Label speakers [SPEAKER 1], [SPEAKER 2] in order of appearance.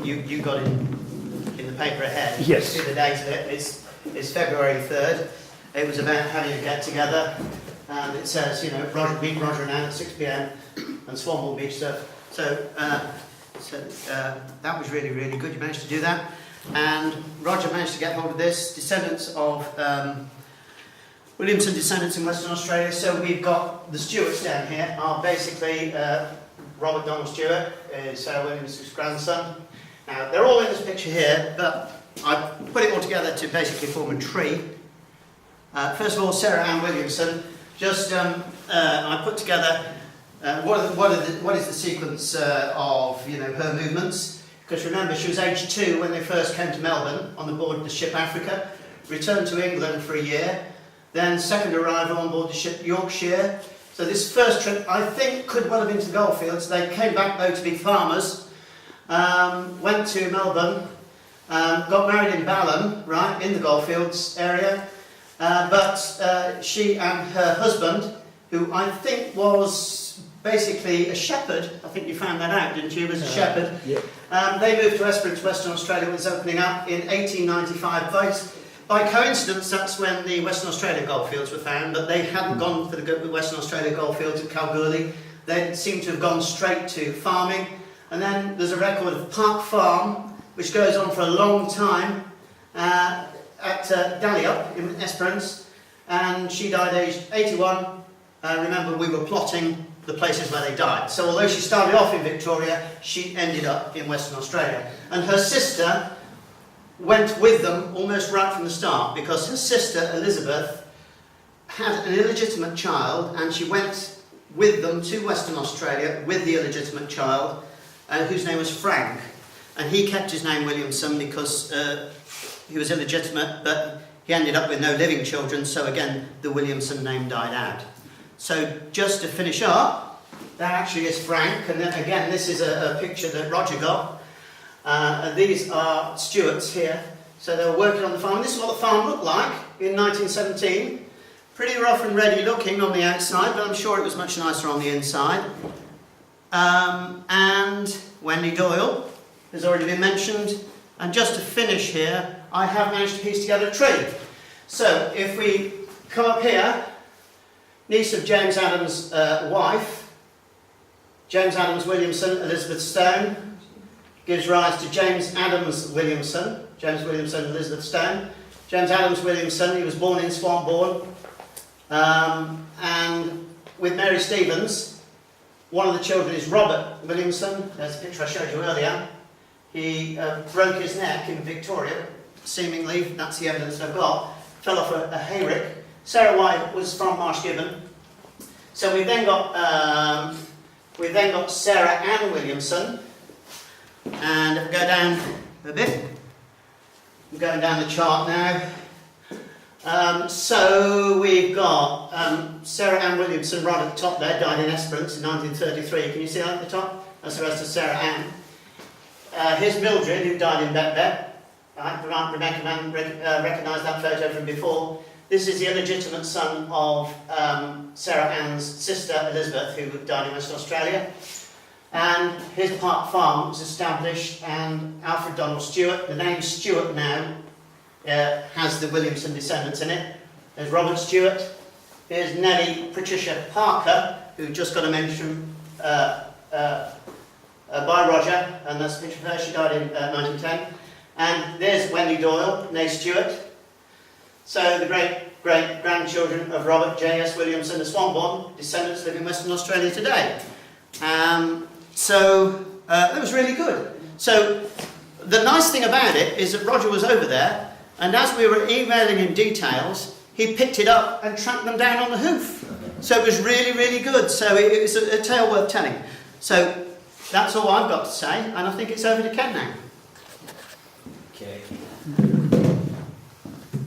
[SPEAKER 1] you got in the paper ahead.
[SPEAKER 2] Yes.
[SPEAKER 1] You see the date of it. It's February 3rd. It was about having a get together, and it says, you know, meet Roger and Anne at 6 p.m. and Swanbourne Beach stuff. So that was really, really good. You managed to do that, and Roger managed to get hold of this. Descendants of Williamson descendants in Western Australia. So we've got the Stewarts down here are basically Robert Donald Stewart is Sarah Williamson's grandson. Now they're all in this picture here, but I put it all together to basically form a tree. First of all, Sarah Ann Williamson. Just I put together what is the sequence of her movements. Because remember, she was age 2 when they first came to Melbourne on the board of the ship Africa. Returned to England for a year. Then second arrival on board the ship Yorkshire. So this first trip, I think, could well have been to the Goldfields. They came back though to be farmers. Went to Melbourne. Got married in Balham, right, in the Goldfields area. But she and her husband, who I think was basically a shepherd, I think you found that out, didn't you? He was a shepherd.
[SPEAKER 2] Yeah.
[SPEAKER 1] They moved to Esperance, Western Australia, when it was opening up in 1895. By coincidence, that's when the Western Australia goldfields were found, but they hadn't gone for the Western Australia goldfields at Kalgoorlie. They seem to have gone straight to farming. And then there's a record of Park Farm, which goes on for a long time, at Dalyup in Esperance, and she died aged 81. Remember, we were plotting the places where they died. So although she started off in Victoria, she ended up in Western Australia. And her sister went with them almost right from the start, because her sister Elizabeth had an illegitimate child, and she went with them to Western Australia with the illegitimate child, whose name was Frank. And he kept his name Williamson because he was illegitimate, but he ended up with no living children, so again the Williamson name died out. So just to finish up, that actually is Frank, and then again this is a picture that Roger got. These are Stewarts here. So they were working on the farm. This is what the farm looked like in 1917. Pretty rough and ready looking on the outside, but I'm sure it was much nicer on the inside. And Wendy Doyle has already been mentioned. And just to finish here, I have managed to piece together a tree. So if we come up here, niece of James Adams' wife, James Adams Williamson, Elizabeth Stone, gives rise to James Adams Williamson, Elizabeth Stone. James Adams Williamson, he was born in Swanbourne, and with Mary Stevens. One of the children is Robert Williamson. There's a picture I showed you earlier. He broke his neck in Victoria, seemingly, that's the evidence I've got, fell off a hayrick. Sarah White was from Marshgibbon. So we've then got Sarah Ann Williamson. And if we go down a bit, I'm going down the chart now. So we've got Sarah Ann Williamson right at the top there, died in Esperance in 1933. Can you see that at the top? That's the rest of Sarah Ann. Here's Mildred, who died in Betbet. Right, Rebecca Man recognised that photo from before. This is the illegitimate son of Sarah Ann's sister Elizabeth, who died in Western Australia. And here's Park Farm was established, and Alfred Donald Stewart. The name Stewart now has the Williamson descendants in it. There's Robert Stewart. Here's Nellie Patricia Parker, who just got a mention by Roger, and that's a picture of her. She died in 1910. And there's Wendy Doyle, née Stewart. So the great-great-grandchildren of Robert J.S. Williamson of Swanbourne, descendants live in Western Australia today. So it was really good. So the nice thing about it is that Roger was over there, and as we were emailing him details, he picked it up and tracked them down on the hoof. So it was really, really good. So it was a tale worth telling. So that's all I've got to say, and I think it's over to Ken now.